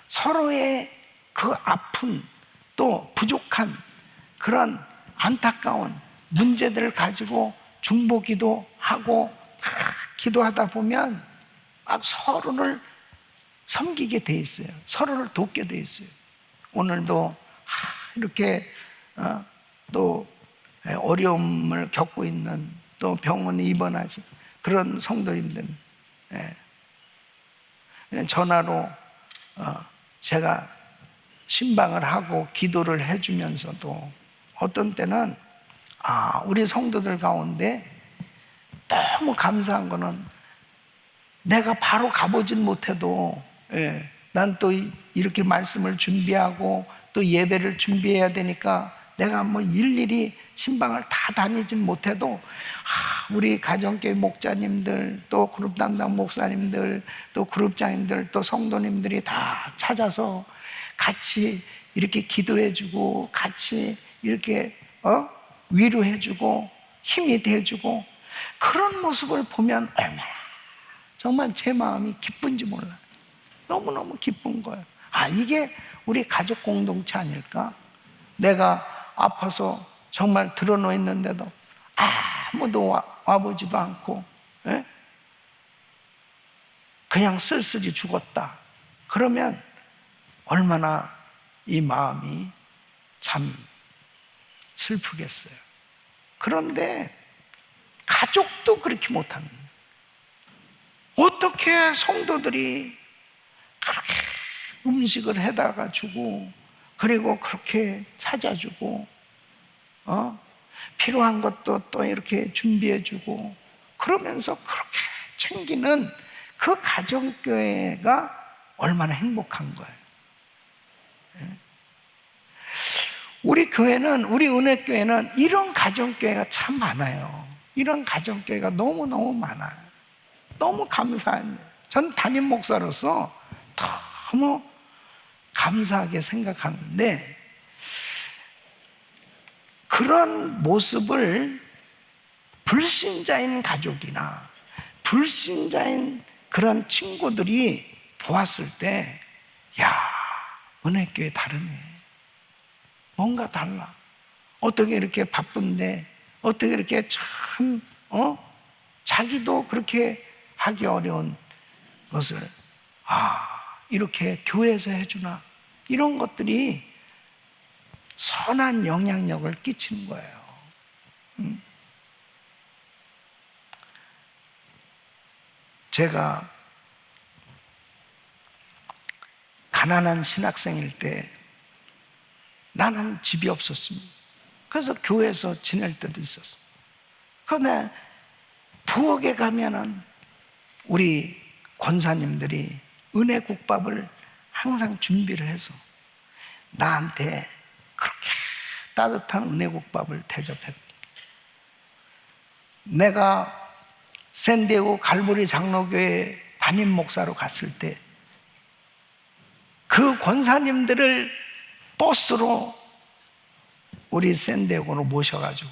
서로의 그 아픈 또 부족한 그런 안타까운 문제들을 가지고 중보기도 하고 기도하다 보면 막 서로를 섬기게 돼 있어요. 서로를 돕게 돼 있어요. 오늘도 이렇게 또 어려움을 겪고 있는 또 병원에 입원하신 그런 성도님들 전화로 제가 신방을 하고 기도를 해주면서도 어떤 때는 우리 성도들 가운데 너무 감사한 거는 내가 바로 가보진 못해도 난 또 이렇게 말씀을 준비하고 또 예배를 준비해야 되니까 내가 뭐 일일이 신방을 다 다니진 못해도 우리 가정교회 목자님들 또 그룹 담당 목사님들 또 그룹장님들 또 성도님들이 다 찾아서 같이 이렇게 기도해주고 같이 이렇게 위로해주고 힘이 돼주고 그런 모습을 보면 얼마나 정말 제 마음이 기쁜지 몰라요. 너무너무 기쁜 거예요. 이게 우리 가족 공동체 아닐까? 내가 아파서 정말 드러누워 있는데도 아무도 와보지도 않고 그냥 쓸쓸히 죽었다. 그러면 얼마나 이 마음이 참 슬프겠어요. 그런데 가족도 그렇게 못합니다. 어떻게 성도들이 그렇게 음식을 해다가 주고 그리고 그렇게 찾아주고 필요한 것도 또 이렇게 준비해주고 그러면서 그렇게 챙기는 그 가정교회가 얼마나 행복한 거예요. 우리 교회는, 우리 은혜교회는 이런 가정교회가 참 많아요. 이런 가정교회가 너무너무 많아요. 너무 감사한, 전 담임 목사로서 너무 감사하게 생각하는데 그런 모습을 불신자인 가족이나 불신자인 그런 친구들이 보았을 때 은혜교회 다르네. 뭔가 달라. 어떻게 이렇게 바쁜데 어떻게 이렇게 참 자기도 그렇게 하기 어려운 것을 이렇게 교회에서 해주나. 이런 것들이 선한 영향력을 끼치는 거예요. 제가 가난한 신학생일 때 나는 집이 없었습니다. 그래서 교회에서 지낼 때도 있었어요. 그런데 부엌에 가면은 우리 권사님들이 은혜 국밥을 항상 준비를 해서 나한테 그렇게 따뜻한 은혜국밥을 대접했다. 내가 샌디에고 갈보리 장로교회 담임 목사로 갔을 때 그 권사님들을 버스로 우리 샌디에고로 모셔가지고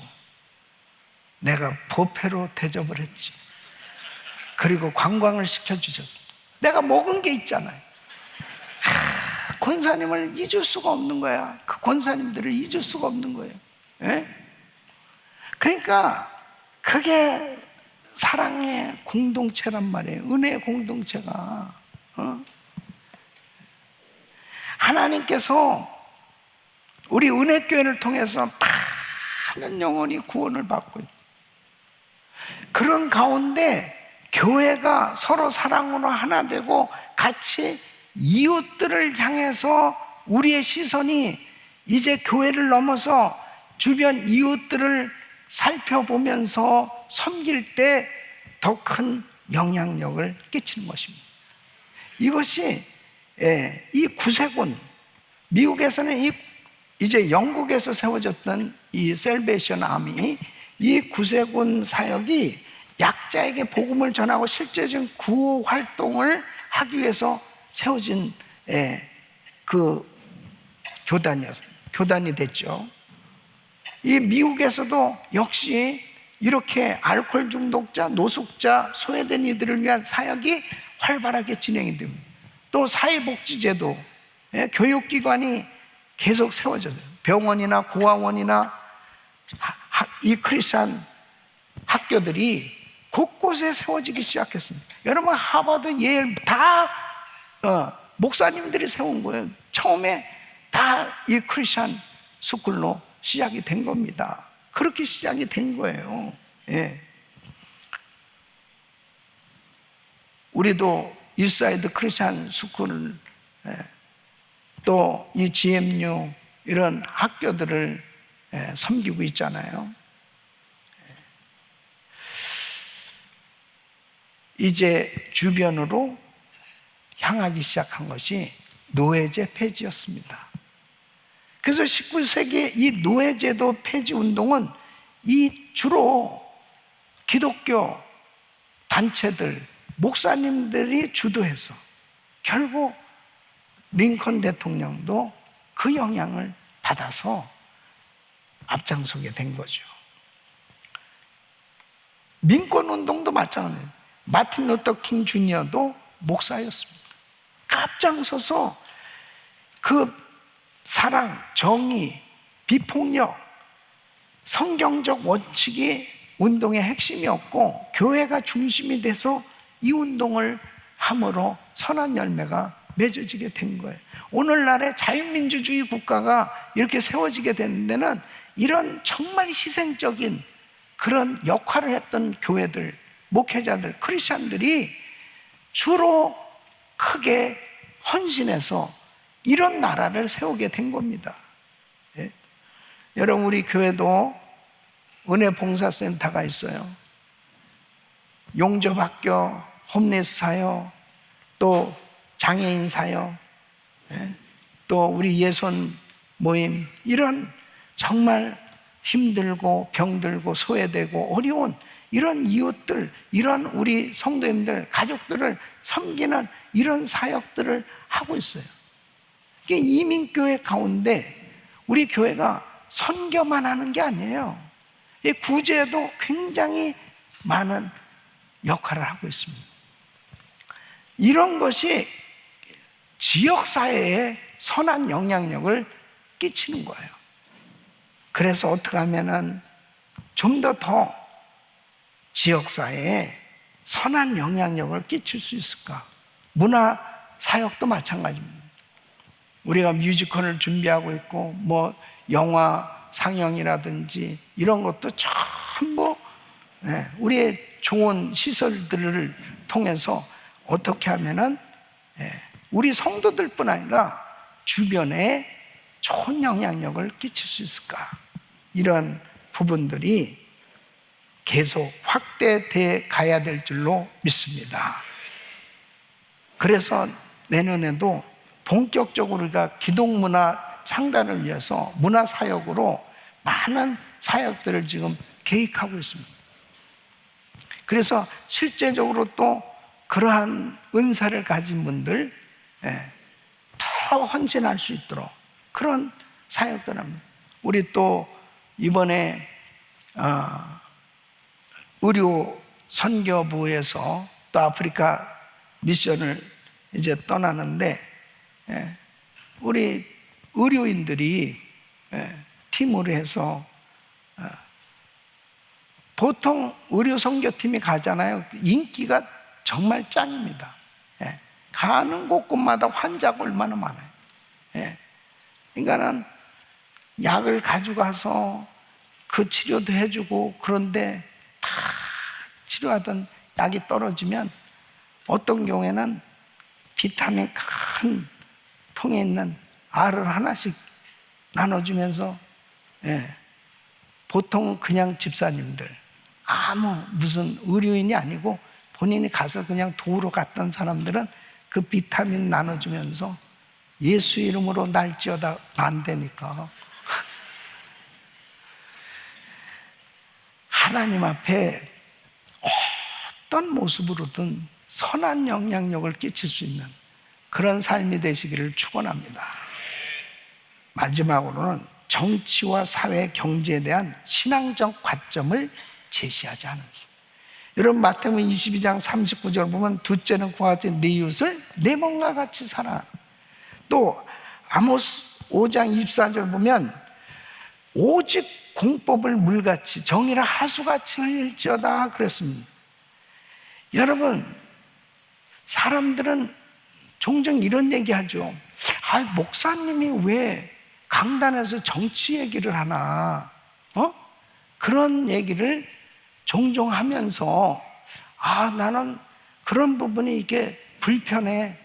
내가 뷔페로 대접을 했지. 그리고 관광을 시켜주셨어요. 내가 먹은 게 있잖아요. 권사님을 잊을 수가 없는 거야. 그 권사님들을 잊을 수가 없는 거예요. 예? 그러니까 그게 사랑의 공동체란 말이에요. 은혜의 공동체가. 하나님께서 우리 은혜교회를 통해서 많은 영혼이 구원을 받고 있어요. 그런 가운데 교회가 서로 사랑으로 하나 되고 같이 이웃들을 향해서 우리의 시선이 이제 교회를 넘어서 주변 이웃들을 살펴보면서 섬길 때 더 큰 영향력을 끼치는 것입니다. 이것이 이 구세군, 미국에서는 이제 영국에서 세워졌던 이 셀베이션 아미, 이 구세군 사역이 약자에게 복음을 전하고 실제적인 구호 활동을 하기 위해서 세워진 그 교단이 됐죠. 이 미국에서도 역시 이렇게 알코올 중독자, 노숙자, 소외된 이들을 위한 사역이 활발하게 진행이 됩니다. 또 사회복지제도, 교육기관이 계속 세워져요. 병원이나 고아원이나 이 크리스찬 학교들이 곳곳에 세워지기 시작했습니다. 여러분, 하버드, 예일 다 목사님들이 세운 거예요. 처음에 다 이 크리스찬 스쿨로 시작이 된 겁니다. 그렇게 시작이 된 거예요. 예. 우리도 일사이드 크리스찬 스쿨, 또 이 GMU 이런 학교들을 섬기고 있잖아요. 이제 주변으로 향하기 시작한 것이 노예제 폐지였습니다. 그래서 19세기 이 노예제도 폐지 운동은 이 주로 기독교 단체들, 목사님들이 주도해서 결국 링컨 대통령도 그 영향을 받아서 앞장서게 된 거죠. 민권운동도 마찬가지예요. 마틴 루터 킹 주니어도 목사였습니다. 앞장서서 그 사랑, 정의, 비폭력, 성경적 원칙이 운동의 핵심이었고 교회가 중심이 돼서 이 운동을 함으로 선한 열매가 맺어지게 된 거예요. 오늘날의 자유민주주의 국가가 이렇게 세워지게 된 데는 이런 정말 희생적인 그런 역할을 했던 교회들, 목회자들, 크리스찬들이 주로 크게 헌신해서 이런 나라를 세우게 된 겁니다. 예? 여러분, 우리 교회도 은혜봉사센터가 있어요. 용접학교, 홈리스 사역, 또 장애인 사역, 또 우리 예손 모임, 이런 정말 힘들고 병들고 소외되고 어려운 이런 이웃들, 이런 우리 성도님들, 가족들을 섬기는 이런 사역들을 하고 있어요. 이게 이민교회 가운데 우리 교회가 선교만 하는 게 아니에요. 이 구제에도 굉장히 많은 역할을 하고 있습니다. 이런 것이 지역사회에 선한 영향력을 끼치는 거예요. 그래서 어떻게 하면은 좀 더 지역사회에 선한 영향력을 끼칠 수 있을까? 문화 사역도 마찬가지입니다. 우리가 뮤지컬을 준비하고 있고 뭐 영화 상영이라든지 이런 것도 전부 우리의 좋은 시설들을 통해서 어떻게 하면은 우리 성도들뿐 아니라 주변에 좋은 영향력을 끼칠 수 있을까? 이런 부분들이 계속 확대돼 가야 될 줄로 믿습니다. 그래서 내년에도 본격적으로 우리가 기독문화 창단을 위해서 문화사역으로 많은 사역들을 지금 계획하고 있습니다. 그래서 실제적으로 또 그러한 은사를 가진 분들 더 헌신할 수 있도록 그런 사역들 합니다. 우리 또 이번에 의료 선교부에서 또 아프리카 미션을 이제 떠나는데 우리 의료인들이 팀으로 해서 보통 의료 선교팀이 가잖아요. 인기가 정말 짱입니다. 가는 곳곳마다 환자가 얼마나 많아요. 그러니까는 약을 가져가서 그 치료도 해주고, 그런데 다 치료하던 약이 떨어지면 어떤 경우에는 비타민 큰 통에 있는 알을 하나씩 나눠주면서 보통 그냥 집사님들 아무 무슨 의료인이 아니고 본인이 가서 그냥 도우러 갔던 사람들은 그 비타민 나눠주면서 예수 이름으로 날지어다 안 되니까 하나님 앞에 어떤 모습으로든 선한 영향력을 끼칠 수 있는 그런 삶이 되시기를 축원합니다. 마지막으로는 정치와 사회, 경제에 대한 신앙적 관점을 제시하지 않은 것. 여러분 마태복음 22장 39절 보면 둘째는 그와 같이 네 이웃을 내 몸과 같이 사랑하라. 또 아모스 5장 24절 보면 오직 공법을 물같이 정의를 하수같이 흘릴지어다 그랬습니다. 여러분, 사람들은 종종 이런 얘기하죠. 목사님이 왜 강단에서 정치 얘기를 하나? 그런 얘기를 종종 하면서 나는 그런 부분이 이게 불편해,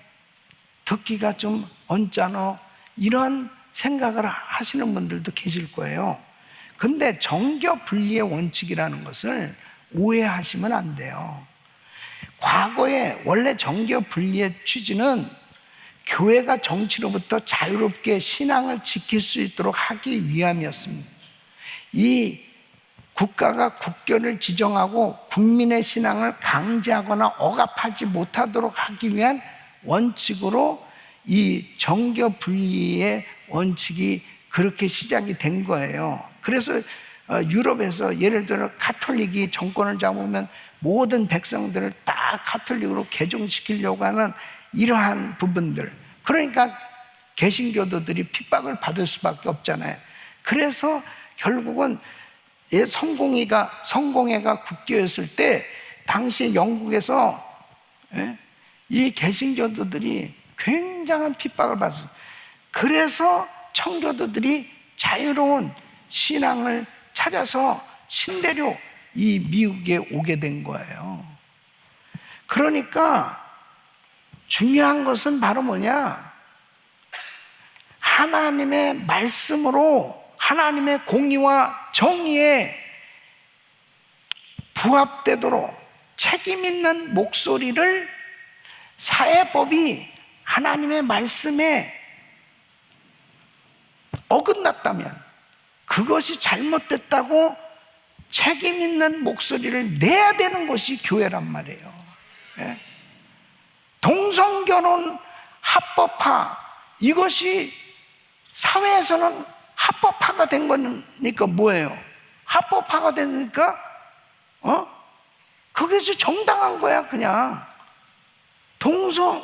듣기가 좀 언짢아, 이런 생각을 하시는 분들도 계실 거예요. 근데 정교 분리의 원칙이라는 것을 오해하시면 안 돼요. 과거에 원래 정교 분리의 취지는 교회가 정치로부터 자유롭게 신앙을 지킬 수 있도록 하기 위함이었습니다. 이 국가가 국교를 지정하고 국민의 신앙을 강제하거나 억압하지 못하도록 하기 위한 원칙으로 이 정교 분리의 원칙이 그렇게 시작이 된 거예요. 그래서 유럽에서 예를 들어 가톨릭이 정권을 잡으면 모든 백성들을 다 가톨릭으로 개종시키려고 하는 이러한 부분들, 그러니까 개신교도들이 핍박을 받을 수밖에 없잖아요. 그래서 결국은 성공회가 국교였을 때 당시 영국에서 이 개신교도들이 굉장한 핍박을 받았어요. 그래서 청교도들이 자유로운 신앙을 찾아서 신대로 이 미국에 오게 된 거예요. 그러니까 중요한 것은 바로 뭐냐? 하나님의 말씀으로 하나님의 공의와 정의에 부합되도록 책임 있는 목소리를 사회법이 하나님의 말씀에 어긋났다면, 그것이 잘못됐다고 책임 있는 목소리를 내야 되는 것이 교회란 말이에요. 동성결혼 합법화, 이것이 사회에서는 합법화가 된 거니까 뭐예요? 합법화가 되니까 그것이 정당한 거야. 그냥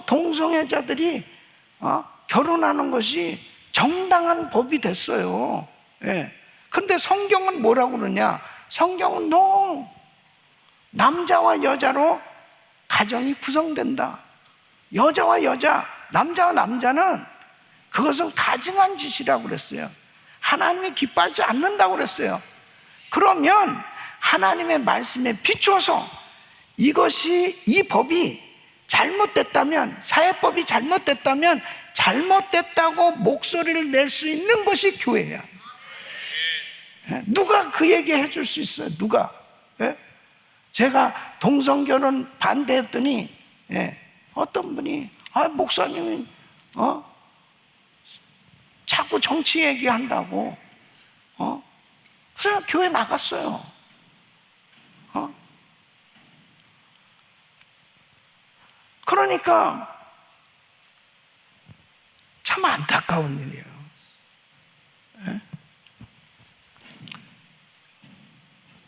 동성애자들이 결혼하는 것이 정당한 법이 됐어요. 근데 성경은 뭐라고 그러냐? 성경은 남자와 여자로 가정이 구성된다. 여자와 여자, 남자와 남자는 그것은 가증한 짓이라고 그랬어요. 하나님이 기뻐하지 않는다고 그랬어요. 그러면 하나님의 말씀에 비추어서 이 법이 잘못됐다면, 사회법이 잘못됐다면 잘못됐다고 목소리를 낼 수 있는 것이 교회야. 누가 그 얘기 해줄 수 있어요? 누가? 제가 동성결혼 반대했더니 어떤 분이 목사님이 자꾸 정치 얘기한다고 그래서 교회 나갔어요. 그러니까 참 안타까운 일이에요.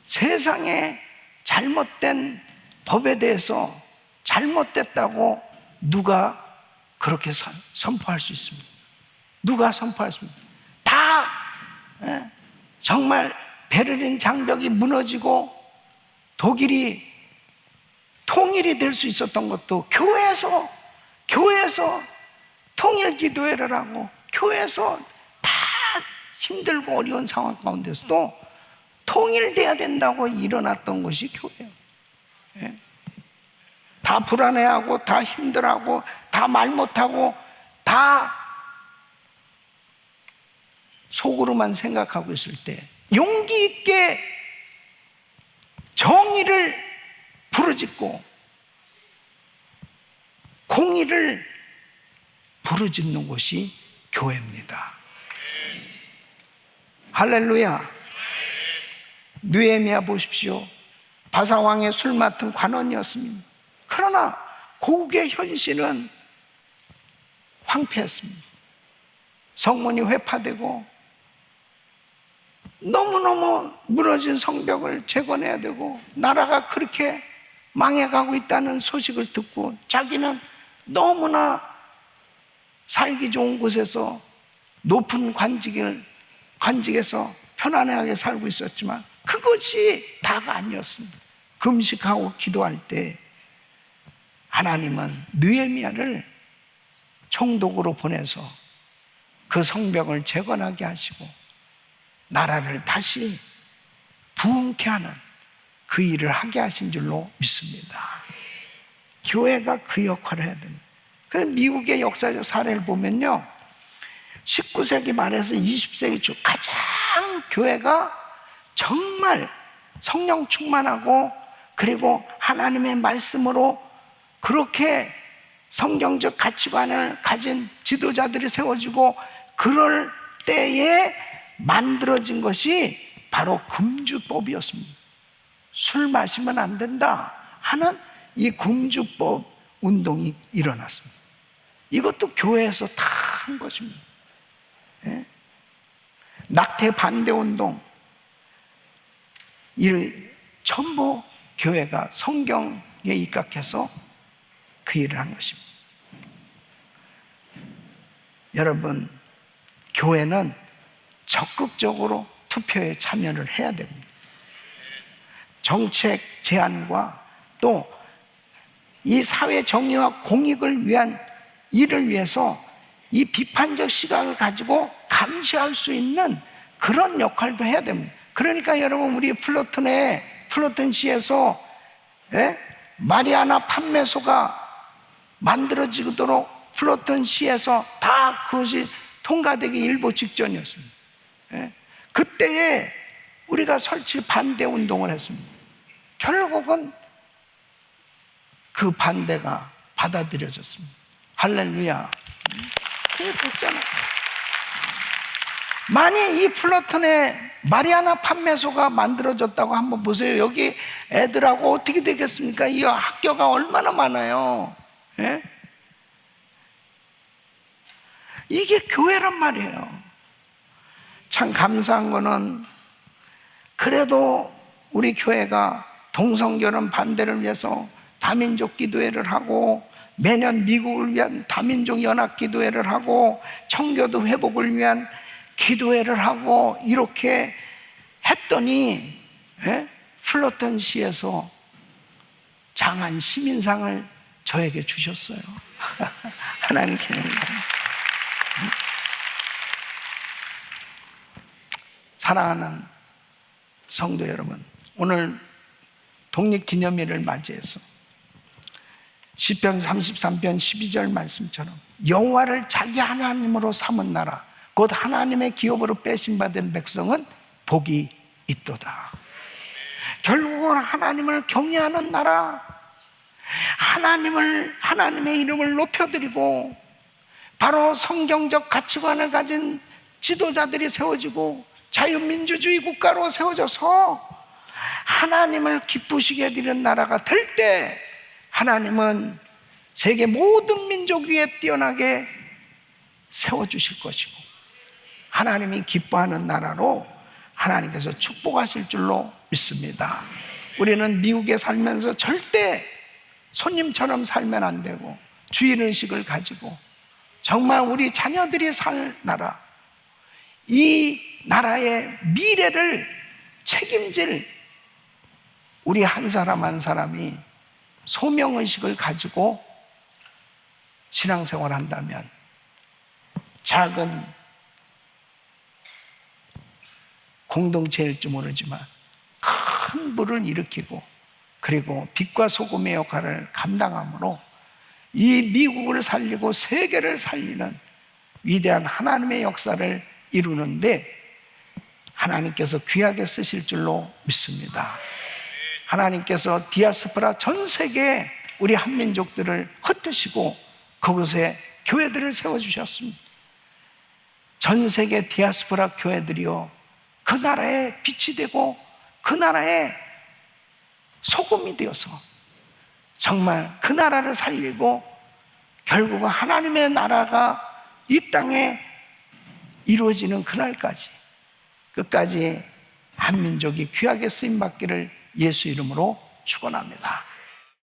세상에 잘못된 법에 대해서 잘못됐다고 누가 그렇게 선포할 수 있습니까? 누가 선포했습니까? 다 정말 베를린 장벽이 무너지고 독일이 통일이 될 수 있었던 것도 교회에서 통일 기도회를 하고 교회에서 다 힘들고 어려운 상황 가운데서도 통일돼야 된다고 일어났던 것이 교회예요. 다 불안해하고 다 힘들어하고 다 말 못하고 다 속으로만 생각하고 있을 때 용기 있게 정의를 부르짖고 공의를 부르짖는 곳이 교회입니다. 할렐루야. 느헤미야 보십시오. 바사왕의 술 맡은 관원이었습니다. 그러나 고국의 현실은 황폐했습니다. 성문이 회파되고 너무너무 무너진 성벽을 재건해야 되고 나라가 그렇게 망해가고 있다는 소식을 듣고 자기는 너무나 살기 좋은 곳에서 높은 관직에서 편안하게 살고 있었지만 그것이 다가 아니었습니다. 금식하고 기도할 때 하나님은 느헤미야를 총독으로 보내서 그 성벽을 재건하게 하시고 나라를 다시 부흥케 하는 그 일을 하게 하신 줄로 믿습니다. 교회가 그 역할을 해야 됩니다. 그래서 미국의 역사적 사례를 보면요, 19세기 말에서 20세기 초 가장 교회가 정말 성령 충만하고 그리고 하나님의 말씀으로 그렇게 성경적 가치관을 가진 지도자들이 세워지고 그럴 때에 만들어진 것이 바로 금주법이었습니다. 술 마시면 안 된다 하는 이 금주법 운동이 일어났습니다. 이것도 교회에서 다 한 것입니다. 낙태 반대 운동, 이 전부 교회가 성경에 입각해서 그 일을 한 것입니다. 여러분, 교회는 적극적으로 투표에 참여를 해야 됩니다. 정책 제안과 또 이 사회 정의와 공익을 위한 일을 위해서 이 비판적 시각을 가지고 감시할 수 있는 그런 역할도 해야 됩니다. 그러니까 여러분, 우리 플러튼시에서 마리아나 판매소가 만들어지도록 플러튼시에서 다 그것이 통과되기 일보 직전이었습니다. 그때에 우리가 설치 반대 운동을 했습니다. 결국은 그 반대가 받아들여졌습니다. 할렐루야. 그게 됐잖아요. 만약 이 플러튼에 마리아나 판매소가 만들어졌다고 한번 보세요. 여기 애들하고 어떻게 되겠습니까? 이 학교가 얼마나 많아요. 이게 교회란 말이에요. 참 감사한 거는 그래도 우리 교회가 동성결혼 반대를 위해서 다민족 기도회를 하고 매년 미국을 위한 다민족 연합 기도회를 하고 청교도 회복을 위한 기도회를 하고 이렇게 했더니 플러튼시에서 장한 시민상을 저에게 주셨어요. 하나님 기념입니다. 사랑하는 성도 여러분, 오늘 독립기념일을 맞이해서 시편 33편 12절 말씀처럼 여호와를 자기 하나님으로 삼은 나라 곧 하나님의 기업으로 빼신 바 된 백성은 복이 있도다. 결국은 하나님을 경외하는 나라, 하나님의 이름을 높여드리고 바로 성경적 가치관을 가진 지도자들이 세워지고 자유민주주의 국가로 세워져서 하나님을 기쁘시게 해드리는 나라가 될 때 하나님은 세계 모든 민족 위에 뛰어나게 세워주실 것이고 하나님이 기뻐하는 나라로 하나님께서 축복하실 줄로 믿습니다. 우리는 미국에 살면서 절대 손님처럼 살면 안 되고 주인의식을 가지고 정말 우리 자녀들이 살 나라, 이 나라의 미래를 책임질 우리 한 사람 한 사람이 소명의식을 가지고 신앙생활을 한다면 작은 공동체일지 모르지만 큰 불을 일으키고 그리고 빛과 소금의 역할을 감당함으로 이 미국을 살리고 세계를 살리는 위대한 하나님의 역사를 이루는데 하나님께서 귀하게 쓰실 줄로 믿습니다. 하나님께서 디아스포라 전 세계에 우리 한민족들을 흩으시고 그곳에 교회들을 세워주셨습니다. 전 세계 디아스포라 교회들이요 그 나라의 빛이 되고 그 나라의 소금이 되어서 정말 그 나라를 살리고 결국은 하나님의 나라가 이 땅에 이루어지는 그날까지 끝까지 한민족이 귀하게 쓰임받기를 예수 이름으로 축원합니다.